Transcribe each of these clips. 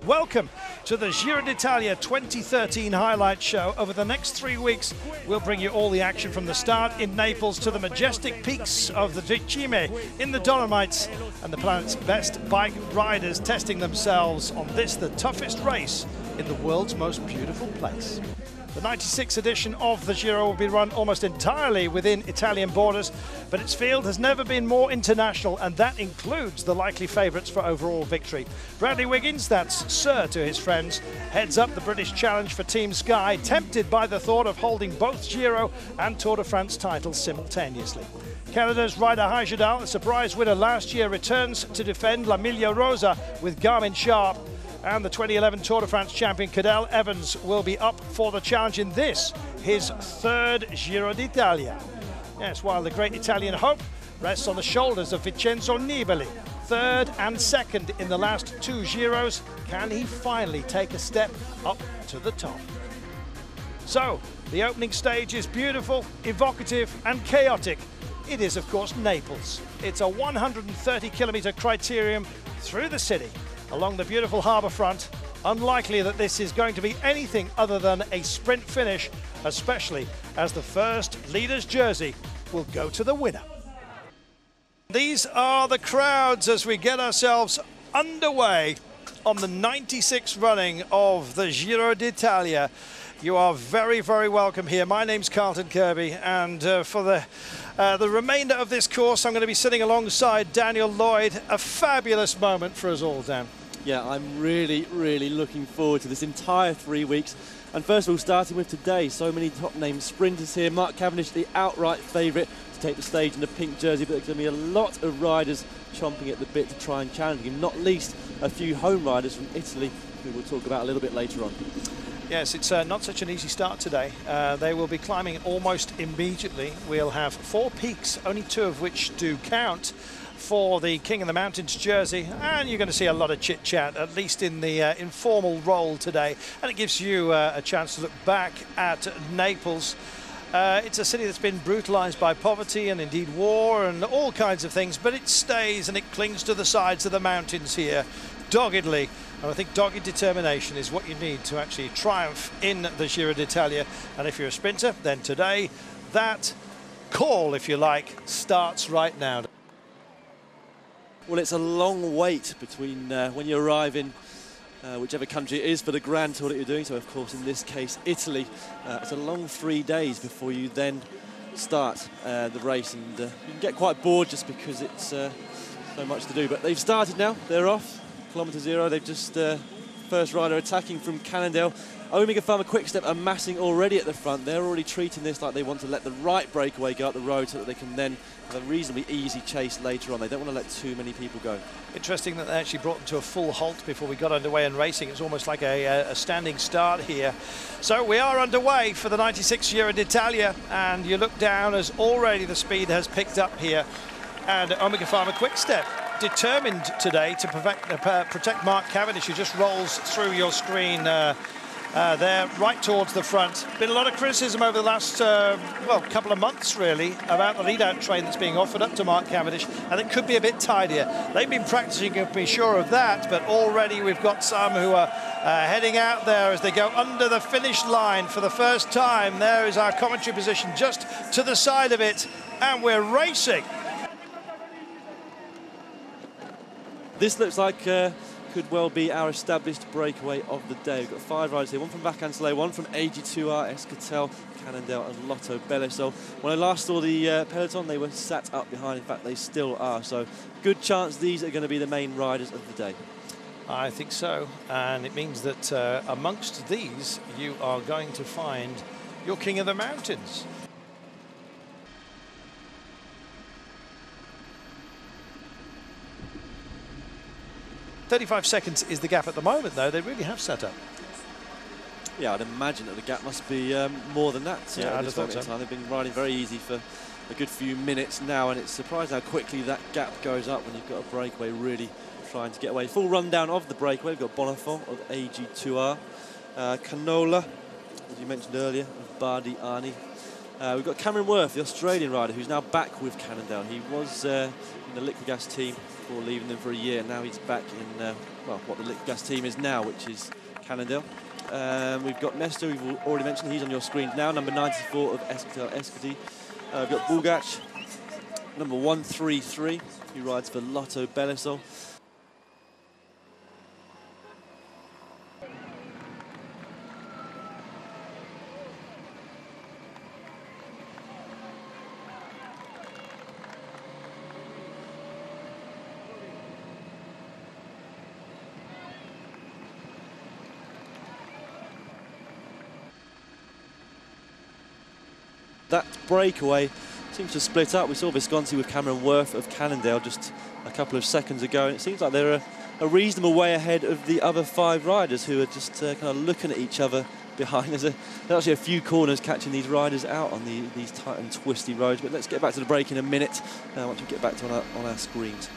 Welcome to the Giro d'Italia 2013 highlight show. Over the next 3 weeks, we'll bring you all the action from the start in Naples to the majestic peaks of the Vicime in the Dolomites, and the planet's best bike riders testing themselves on this, the toughest race in the world's most beautiful place. The 96th edition of the Giro will be run almost entirely within Italian borders, but its field has never been more international, and that includes the likely favourites for overall victory. Bradley Wiggins, that's Sir to his friends, heads up the British challenge for Team Sky, tempted by the thought of holding both Giro and Tour de France titles simultaneously. Canada's Ryder Hajidal, a surprise winner last year, returns to defend La Miglia Rosa with Garmin Sharp. And the 2011 Tour de France champion Cadel Evans will be up for the challenge in this, his third Giro d'Italia. Yes, while the great Italian hope rests on the shoulders of Vincenzo Nibali, third and second in the last 2 Giros, can he finally take a step up to the top? So, the opening stage is beautiful, evocative and chaotic. It is, of course, Naples. It's a 130-kilometre criterium through the city, along the beautiful harbour front. Unlikely that this is going to be anything other than a sprint finish, especially as the first leader's jersey will go to the winner. These are the crowds as we get ourselves underway on the 96th running of the Giro d'Italia. You are very, very welcome here. My name's Carlton Kirby, and for the remainder of this course, I'm going to be sitting alongside Daniel Lloyd. A fabulous moment for us all, Dan. Yeah, I'm really, really looking forward to this entire 3 weeks. And first of all, starting with today, so many top-name sprinters here. Mark Cavendish, the outright favourite to take the stage in the pink jersey, but there's going to be a lot of riders chomping at the bit to try and challenge him, not least a few home riders from Italy, who we'll talk about a little bit later on. Yes, it's not such an easy start today. They will be climbing almost immediately. We'll have 4 peaks, only 2 of which do count for the King of the Mountains jersey, and you're going to see a lot of chit-chat, at least in the informal role today, and it gives you a chance to look back at Naples. It's a city that's been brutalized by poverty and indeed war and all kinds of things, but it stays and it clings to the sides of the mountains here doggedly, and I think dogged determination is what you need to actually triumph in the Giro d'Italia. And if you're a sprinter, then today that call, if you like, starts right now. Well, it's a long wait between when you arrive in whichever country it is for the Grand Tour that you're doing. So, of course, in this case, Italy. It's a long 3 days before you then start the race, and you can get quite bored just because it's so much to do. But they've started now. They're off. Kilometre 0. They've just first rider attacking from Cannondale. Omega Pharma Quickstep amassing already at the front. They're already treating this like they want to let the right breakaway go up the road so that they can then have a reasonably easy chase later on. They don't want to let too many people go. Interesting that they actually brought them to a full halt before we got underway in racing. It's almost like a standing start here. So we are underway for the 96th Giro d'Italia, and you look down as already the speed has picked up here, and Omega Pharma Quickstep determined today to protect Mark Cavendish, who just rolls through your screen there right towards the front. Been a lot of criticism over the last well, couple of months really about the lead-out train that's being offered up to Mark Cavendish, and it could be a bit tidier. They've been practicing, to be sure of that, but already we've got some who are heading out there as they go under the finish line for the first time. There is our commentary position just to the side of it, and we're racing. This looks like could well be our established breakaway of the day. We've got 5 riders here, one from Vacansoleil, one from AG2R, Escatel, Cannondale and Lotto Belisol. When I last saw the peloton, they were sat up behind. In fact, they still are. So good chance these are going to be the main riders of the day. I think so, and it means that amongst these, you are going to find your King of the Mountains. 35 seconds is the gap at the moment, though. They really have set up. Yeah, I'd imagine that the gap must be more than that. Yeah, at this moment in time. They've been riding very easy for a good few minutes now, and it's surprising how quickly that gap goes up when you've got a breakaway really trying to get away. Full rundown of the breakaway. We've got Bonifant of AG2R, Canola, as you mentioned earlier, of Bardi Arni, We've got Cameron Worth, the Australian rider, who's now back with Cannondale. He was in the Liquid Gas team before leaving them for a year. Now he's back in, well, what the Liquid Gas team is now, which is Cannondale. We've got Nestor, we've already mentioned. He's on your screens now, number 94 of Esquetel Escudi. We've got Bulgac, number 133, who rides for Lotto Belisol. That breakaway seems to split up. We saw Visconti with Cameron Worth of Cannondale just a couple of seconds ago, and it seems like they're a reasonable way ahead of the other 5 riders who are just kind of looking at each other behind. There's actually a few corners catching these riders out on these tight and twisty roads, but let's get back to the break in a minute once we get back to on our screens.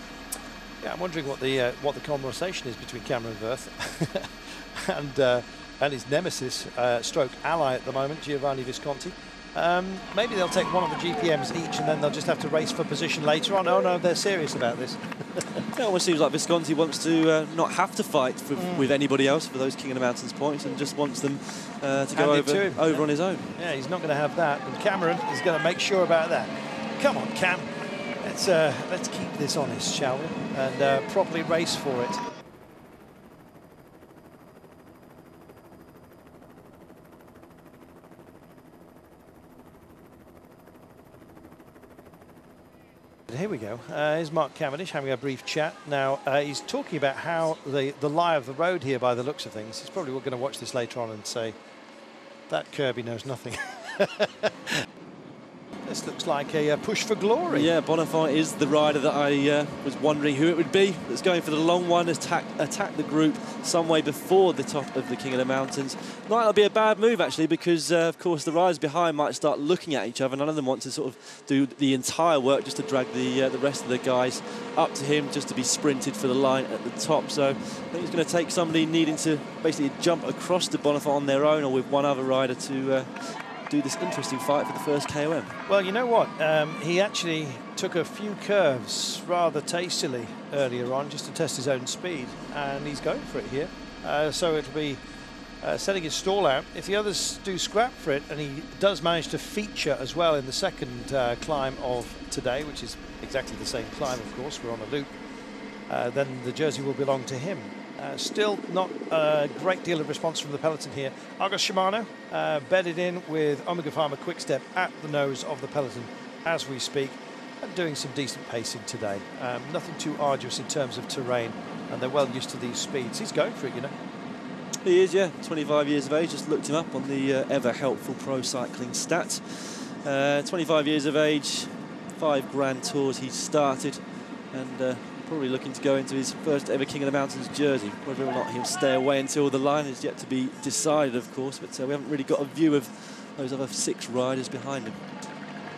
Yeah, I'm wondering what the conversation is between Cameron Worth and his nemesis, stroke ally at the moment, Giovanni Visconti. Maybe they'll take one of the GPMs each and then they'll just have to race for position later on. Oh no, they're serious about this. It almost seems like Visconti wants to not have to fight with anybody else for those King of the Mountains points and just wants them to go over on his own. Yeah, he's not going to have that, and Cameron is going to make sure about that. Come on, Cam, let's keep this honest, shall we, and properly race for it. Here we go. Here's Mark Cavendish having a brief chat. Now, he's talking about how the lie of the road here, by the looks of things. He's probably going to watch this later on and say, that Kirby knows nothing. This looks like a push for glory. Yeah, Bonifant is the rider that I was wondering who it would be. That's going for the long one, attack the group some way before the top of the King of the Mountains. Might not be a bad move, actually, because, of course, the riders behind might start looking at each other. None of them want to sort of do the entire work just to drag the rest of the guys up to him, just to be sprinted for the line at the top. So I think he's going to take somebody needing to basically jump across to Bonifant on their own or with one other rider to do this interesting fight for the first KOM. Well, you know what? He actually took a few curves rather tastily earlier on just to test his own speed, and he's going for it here. So it'll be setting his stall out. If the others do scrap for it, and he does manage to feature as well in the second climb of today, which is exactly the same climb, of course, we're on a loop, then the jersey will belong to him. Still not a great deal of response from the peloton here. Argos Shimano bedded in with Omega Pharma Quickstep at the nose of the peloton as we speak, and doing some decent pacing today. Nothing too arduous in terms of terrain, and they're well used to these speeds. He's going for it, you know. He is, yeah. 25 years of age. Just looked him up on the ever helpful Pro Cycling Stats. 25 years of age, 5 Grand Tours he's started, and probably looking to go into his first ever King of the Mountains jersey. Whether or not he'll stay away until the line is yet to be decided, of course, but we haven't really got a view of those other 6 riders behind him.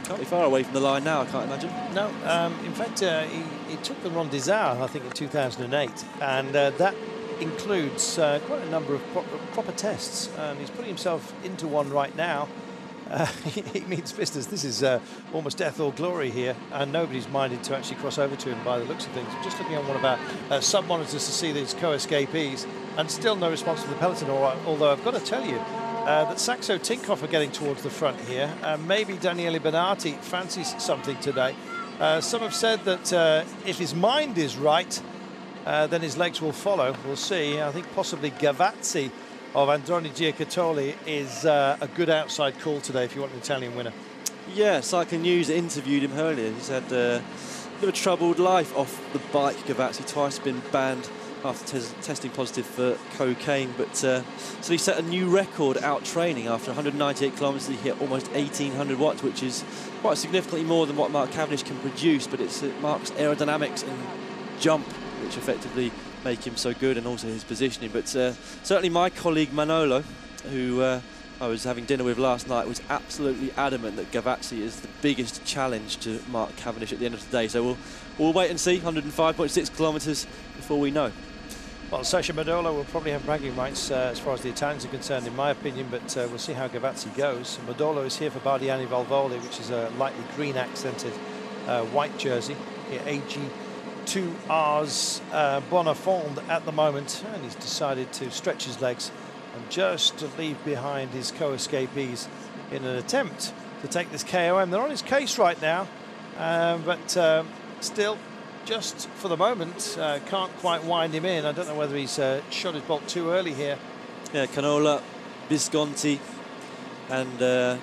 Can't be far away from the line now, I can't imagine. No, in fact, he took the Ronde des Arts, I think, in 2008, and that includes quite a number of proper tests, and he's putting himself into one right now. He means business. This is almost death or glory here, and nobody's minded to actually cross over to him by the looks of things. I'm just looking on one of our sub-monitors to see these co-escapees, and still no response from the peloton, although I've got to tell you that Saxo Tinkoff are getting towards the front here. Maybe Daniele Benatti fancies something today. Some have said that if his mind is right, then his legs will follow. We'll see. I think possibly Gavazzi of Androni Giocattoli is a good outside call today if you want an Italian winner. Yeah, Cycling News interviewed him earlier. He's had a bit of a troubled life off the bike, Gavazzi. Twice been banned after testing positive for cocaine, but so he set a new record out training. After 198 kilometres, he hit almost 1800 watts, which is quite significantly more than what Mark Cavendish can produce, but it marks aerodynamics and jump, which effectively make him so good, and also his positioning. But certainly my colleague Manolo, who I was having dinner with last night, was absolutely adamant that Gavazzi is the biggest challenge to Mark Cavendish at the end of the day. So we'll wait and see. 105.6 kilometres before we know. Well, Sasha Modolo will probably have bragging rights as far as the Italians are concerned, in my opinion, but we'll see how Gavazzi goes. Modolo is here for Bardiani Valvole, which is a lightly green accented white jersey. Here, AG2R's Bonafond at the moment, and he's decided to stretch his legs and just to leave behind his co-escapees in an attempt to take this KOM. They're on his case right now, but still, just for the moment, can't quite wind him in. I don't know whether he's shot his bolt too early here. Yeah, Canola, Visconti, and the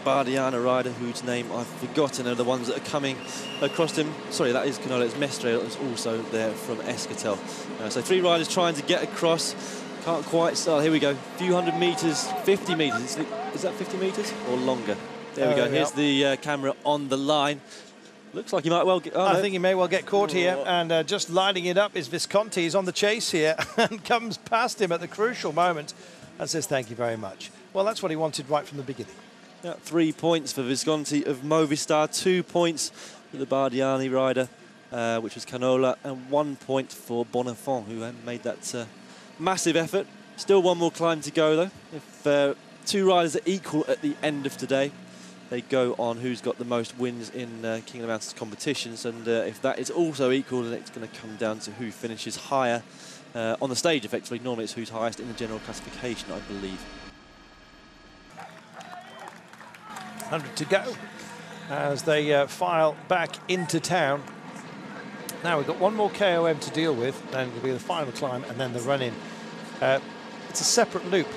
Bardiana rider, whose name I've forgotten, are the ones that are coming across him. Sorry, that is Canola. It's Mestre that's also there from Escatel. So 3 riders trying to get across. Can't quite start. Here we go. Few hundred metres, 50 metres. Is that 50 metres or longer? There we go. Here's the camera on the line. Looks like he might well get... Oh, I think he may well get caught here, and just lining it up is Visconti. He's on the chase here and comes past him at the crucial moment and says thank you very much. Well, that's what he wanted right from the beginning. Yeah, 3 points for Visconti of Movistar, 2 points for the Bardiani rider, which was Canola, and 1 point for Bonafont, who made that massive effort. Still one more climb to go, though. If 2 riders are equal at the end of today, they go on who's got the most wins in King of the Mountains competitions, and if that is also equal, then it's going to come down to who finishes higher on the stage, effectively. Normally it's who's highest in the general classification, I believe. 100 to go as they file back into town. Now we've got one more KOM to deal with, and it'll be the final climb and then the run-in. It's a separate loop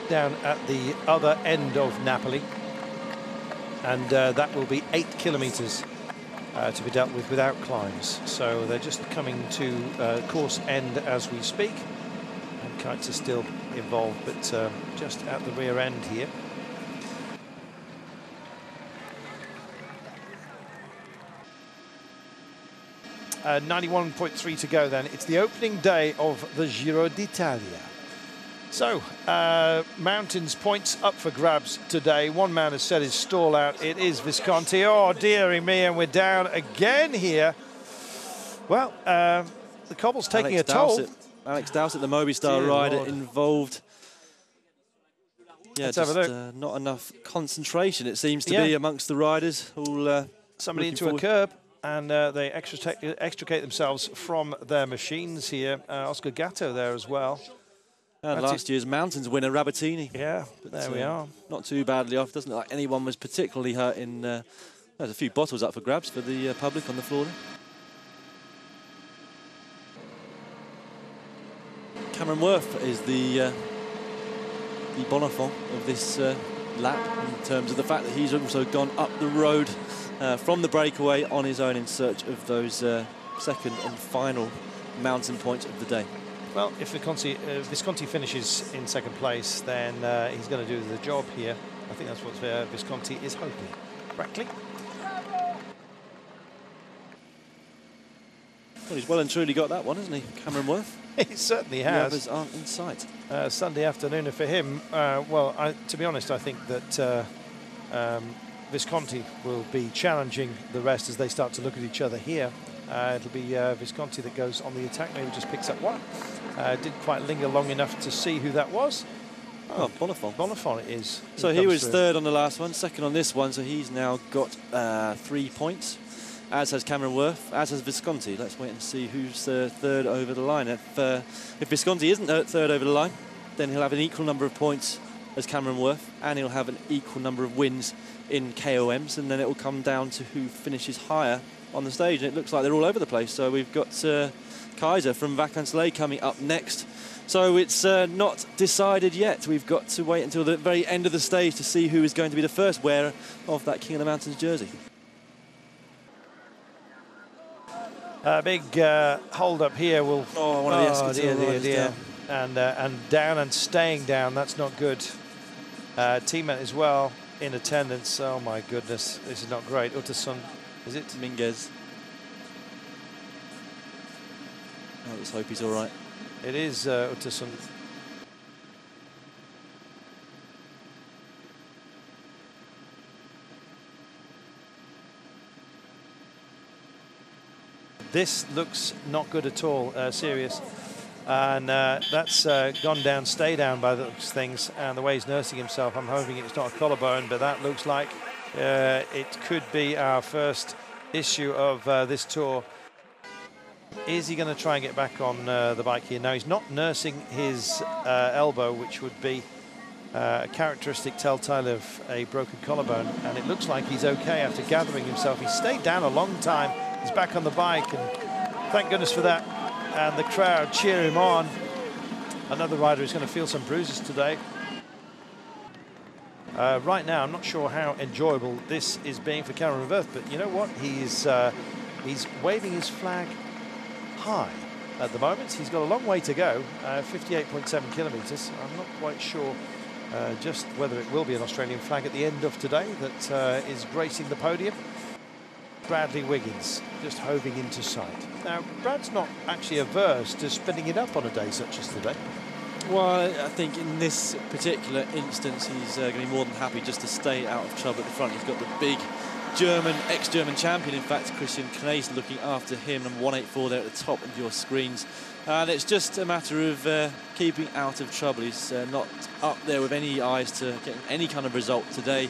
down at the other end of Napoli, and that will be 8 kilometres to be dealt with without climbs. So they're just coming to course end as we speak, and kites are still involved, but just at the rear end here. 91.3 to go then. It's the opening day of the Giro d'Italia. So, mountains points up for grabs today. One man has set his stall out. It is Visconti. Oh, dearie me, and we're down again here. Well, the cobble's taking a toll. Alex Dowsett, the Movistar rider, involved. Yeah, just not enough concentration, it seems to be, amongst the riders. All somebody into a curb, and they extricate themselves from their machines here. Oscar Gatto there as well. And last year's mountains winner, Rabatini. Yeah, but there we are. Not too badly off. Doesn't look like anyone was particularly hurt in... there's a few bottles up for grabs for the public on the floor. Cameron Worth is the Bonafont of this lap, in terms of the fact that he's also gone up the road from the breakaway on his own in search of those second and final mountain points of the day. Well, if Visconti finishes in second place, then he's going to do the job here. I think that's what Visconti is hoping. Brackley. Well, he's well and truly got that one, hasn't he, Cameron Worth? He certainly has. The others aren't in sight. Sunday afternoon for him. Well, to be honest, I think that Visconti will be challenging the rest as they start to look at each other here. It'll be Visconti that goes on the attack. Maybe just picks up one. Didn't quite linger long enough to see who that was. Oh, Bonafont. Bonafont it is. So he was third on the last one, second on this one, so he's now got 3 points, as has Cameron Worth, as has Visconti. Let's wait and see who's third over the line. If Visconti isn't third over the line, then he'll have an equal number of points as Cameron Worth, and he'll have an equal number of wins in KOMs, and then it will come down to who finishes higher on the stage, and it looks like they're all over the place. So we've got Kaiser from Vacansoleil coming up next. So it's not decided yet. We've got to wait until the very end of the stage to see who is going to be the first wearer of that King of the Mountains jersey. Big hold up here will... One of the dear. And down and staying down. That's not good. Teammate as well in attendance. Oh my goodness, this is not great. Utterson, is it? Minguez. Oh, let's hope he's all right. It is Utterson. This looks not good at all, serious. And that's gone down, stay down by those things. And the way he's nursing himself, I'm hoping it's not a collarbone, but that looks like it could be our first issue of this tour. Is he going to try and get back on the bike here? No, he's not nursing his elbow, which would be a characteristic telltale of a broken collarbone. And it looks like he's okay after gathering himself. He stayed down a long time. He's back on the bike, and thank goodness for that. And the crowd cheer him on. Another rider who's going to feel some bruises today. Right now, I'm not sure how enjoyable this is being for Cameron Verth, but you know what? He's waving his flag high at the moment. He's got a long way to go, 58.7 kilometres. I'm not quite sure just whether it will be an Australian flag at the end of today that is gracing the podium. Bradley Wiggins just hoving into sight. Now, Brad's not actually averse to spinning it up on a day such as today. Well, I think in this particular instance, he's going to be more than happy just to stay out of trouble at the front. He's got the big German, ex-German champion, in fact, Christian Knees looking after him, number 184 there at the top of your screens. And it's just a matter of keeping out of trouble. He's not up there with any eyes to getting any kind of result today.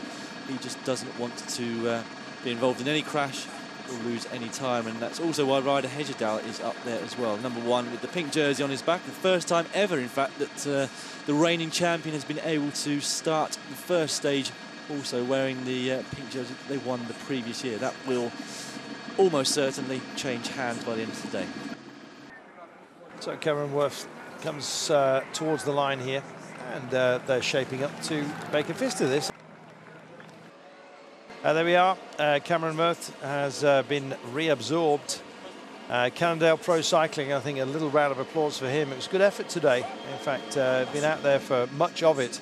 He just doesn't want to be involved in any crash or lose any time, and that's also why Ryder Hejjedal is up there as well, number 1 with the pink jersey on his back. The first time ever, in fact, that the reigning champion has been able to start the first stage also wearing the pink jersey that they won the previous year. That will almost certainly change hands by the end of the day. So Cameron Verth comes towards the line here, and they're shaping up to make a fist of this. There we are. Cameron Verth has been reabsorbed. Cannondale Pro Cycling, I think a little round of applause for him. It was a good effort today. In fact, been out there for much of it,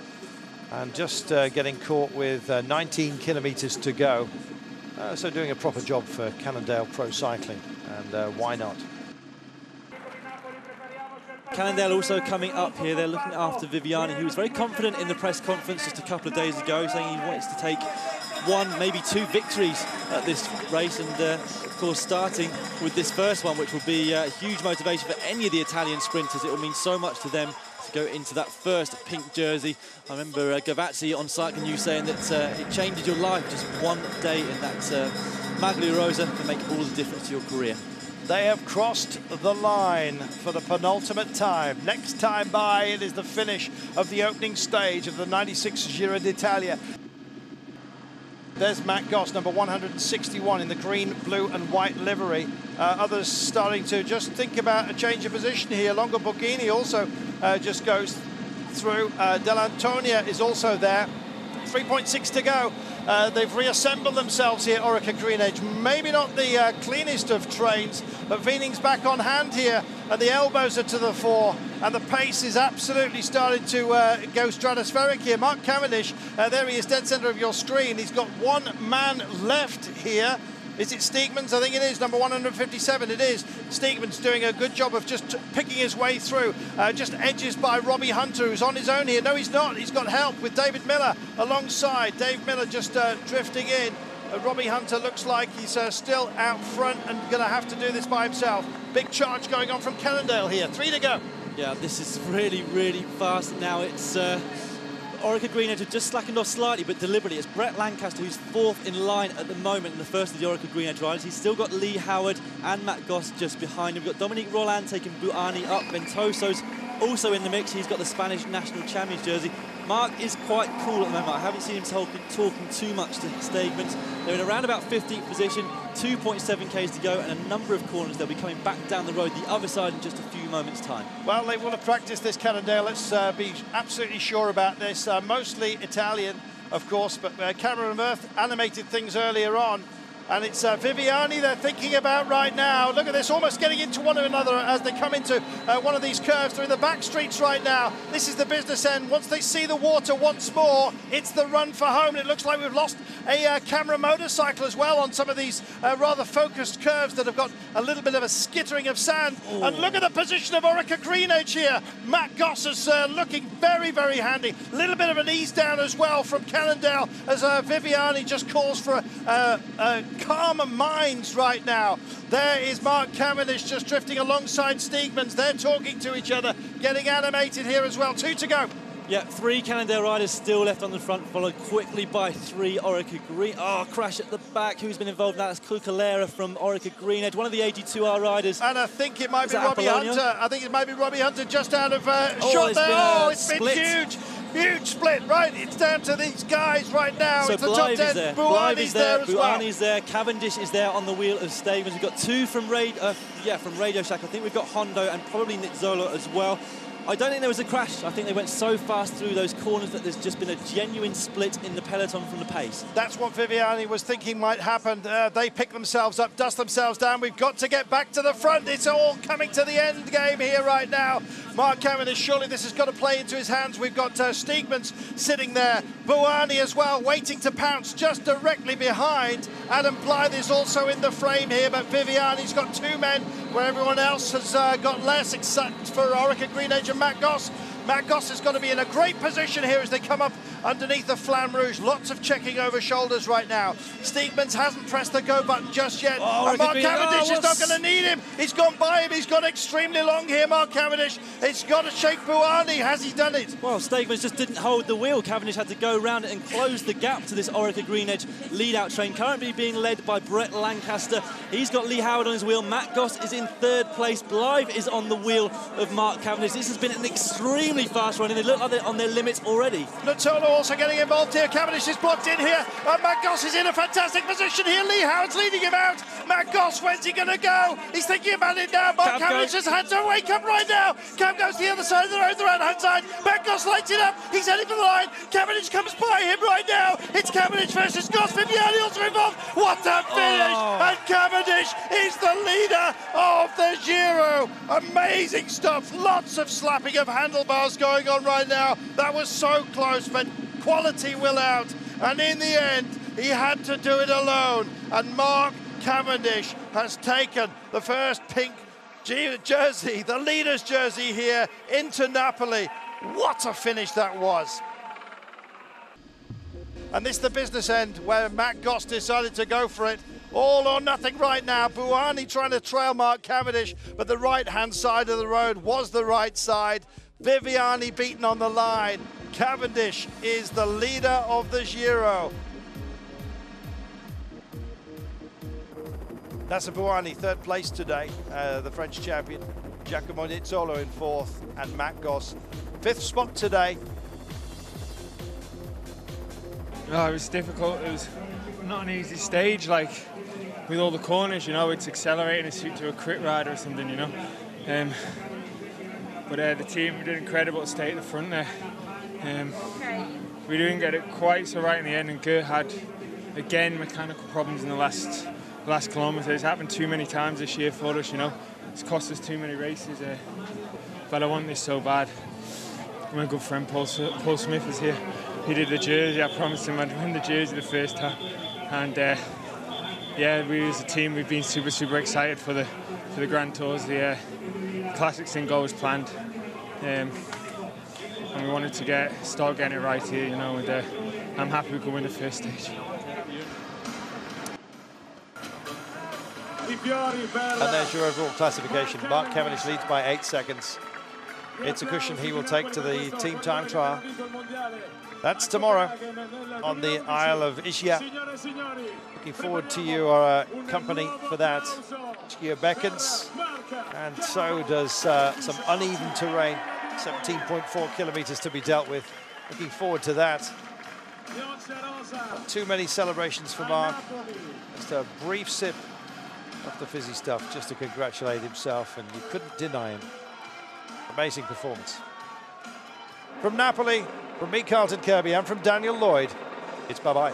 and just getting caught with 19 kilometres to go. So doing a proper job for Cannondale Pro Cycling, and why not? Cannondale also coming up here. They're looking after Viviani, who was very confident in the press conference just a couple of days ago, saying he wants to take 1, maybe 2 victories at this race, and of course starting with this first one, which will be a huge motivation for any of the Italian sprinters. It will mean so much to them to go into that first pink jersey. I remember Gavazzi on Cycling News saying that it changes your life. Just one day in that Maglia Rosa can make all the difference to your career. They have crossed the line for the penultimate time. Next time by, it is the finish of the opening stage of the 96 Giro d'Italia. There's Matt Goss, number 161 in the green, blue and white livery. Others starting to just think about a change of position here. Longo Borghini also just goes through. Dell'Antonia is also there. 3.6 to go. They've reassembled themselves here, Orica Green Edge. Maybe not the cleanest of trains, but Wiening's back on hand here, and the elbows are to the fore, and the pace is absolutely starting to go stratospheric here. Mark Cavendish, there he is, dead centre of your screen. He's got one man left here. Is it Steegmans? I think it is, number 157. It is. Steegmans doing a good job of just picking his way through. Just edges by Robbie Hunter, who's on his own here. No, he's not. He's got help with David Miller alongside. Dave Miller just drifting in. Robbie Hunter looks like he's still out front and going to have to do this by himself. Big charge going on from Cannondale here. 3 to go. Yeah, this is really, really fast now. It's Orica Green Edge have just slackened off slightly, but deliberately. It's Brett Lancaster who's 4th in line at the moment in the first of the Orica Green Edge riders. He's still got Lee Howard and Matt Goss just behind him. We've got Dominique Roland taking Buani up. Ventoso's also in the mix. He's got the Spanish national champions jersey. Mark is quite cool at the moment. I haven't seen him talking too much to Steegmans. They're in around about 15th position, 2.7 k's to go, and a number of corners. They'll be coming back down the road the other side in just a few moments' time. Well, they will have practiced this Cannondale. Let's be absolutely sure about this. Mostly Italian, of course, but Cameron Verth animated things earlier on. And it's Viviani they're thinking about right now. Look at this, almost getting into one another as they come into one of these curves. They're in the back streets right now. This is the business end. Once they see the water once more, it's the run for home. And it looks like we've lost a camera motorcycle as well on some of these rather focused curves that have got a little bit of a skittering of sand. Ooh. And look at the position of Orica Green Edge here. Matt Goss is looking very, very handy. A little bit of an ease down as well from Cannondale as Viviani just calls for calmer minds right now. There is Mark Cavendish just drifting alongside Steegmans. They're talking to each other, getting animated here as well. 2 to go. Yeah, 3 Cannondale riders still left on the front, followed quickly by 3 Orica Green. Oh, crash at the back. Who's been involved in that? It's Kukalera from Orica Greenedge, one of the AG2R riders. And I think it might be Robbie Hunter. I think it might be Robbie Hunter just out of shot there. It's been huge. Huge split, right? It's down to these guys right now. So it's the top 10. there. Buani's there as well. Buani's there. Cavendish is there on the wheel of Steegmans. We've got 2 from Radio Shack. I think we've got Hondo and probably Nizzolo as well. I don't think there was a crash. I think they went so fast through those corners that there's just been a genuine split in the peloton from the pace. That's what Viviani was thinking might happen. They pick themselves up, dust themselves down. We've got to get back to the front. It's all coming to the end game here right now. Mark Cavendish, surely this has got to play into his hands. We've got Steegmans sitting there. Buani as well, waiting to pounce just directly behind. Adam Blythe is also in the frame here, but Viviani's got 2 men where everyone else has got less, except for Orica Greenedge and Matt Goss. Matt Goss is going to be in a great position here as they come up underneath the Flamme Rouge. Lots of checking over shoulders right now. Steegmans hasn't pressed the go button just yet. And Mark Cavendish is not going to need him. He's gone by him. He's gone extremely long here, Mark Cavendish. It's got to shake Buani. Has he done it? Well, Steegmans just didn't hold the wheel. Cavendish had to go around it and close the gap to this Orica Greenedge lead-out train, currently being led by Brett Lancaster. He's got Lee Howard on his wheel. Matt Goss is in 3rd place. Blythe is on the wheel of Mark Cavendish. This has been an extremely fast run, and they look like they're on their limits already. Nizzolo also getting involved here. Cavendish is blocked in here. Matt Goss is in a fantastic position here. Lee Howard's leading him out. Matt Goss, where's he going to go? He's thinking about it now. Mark Cavendish has had to wake up right now. Cam goes to the other side of the road, the right-hand side. Matt Goss lights it up. He's heading for the line. Cavendish comes by him right now. It's Cavendish versus Goss. Viviani also involved. What a finish! And Cavendish is the leader of the Giro. Amazing stuff. Lots of slapping of handlebars going on right now. That was so close, but quality will out. And in the end, he had to do it alone. And Mark Cavendish has taken the first pink jersey, the leader's jersey here into Napoli. What a finish that was. And this is the business end where Matt Goss decided to go for it. All or nothing right now. Buani trying to trail Mark Cavendish, but the right-hand side of the road was the right side. Viviani beaten on the line. Cavendish is the leader of the Giro. That's a Buani 3rd place today, the French champion. Giacomo Nizzolo in 4th, and Matt Goss 5th spot today. Oh, it was difficult. It was not an easy stage, like with all the corners, you know, it's accelerating to a quick ride or something, you know. But the team did incredible to stay at the front there. We didn't get it quite so right in the end, and Gert had, again, mechanical problems in the last kilometre. It's happened too many times this year for us, you know. It's cost us too many races, but I want this so bad. My good friend Paul Smith is here. He did the jersey. I promised him I'd win the jersey the first time, and yeah, we as a team, we've been super excited for the Grand Tours. The Classics in goal was planned, and we wanted to start getting it right here, you know. And I'm happy we could win the first stage. And there's your overall classification. Mark Cavendish leads by 8 seconds. It's a cushion he will take to the team time trial. That's tomorrow on the Isle of Ischia. Looking forward to your company for that. Ischia beckons, and so does some uneven terrain. 17.4 kilometers to be dealt with. Looking forward to that. Not too many celebrations for Mark. Just a brief sip of the fizzy stuff just to congratulate himself, and you couldn't deny him. Amazing performance. From Napoli, from me, Carlton Kirby, and from Daniel Lloyd, it's bye-bye.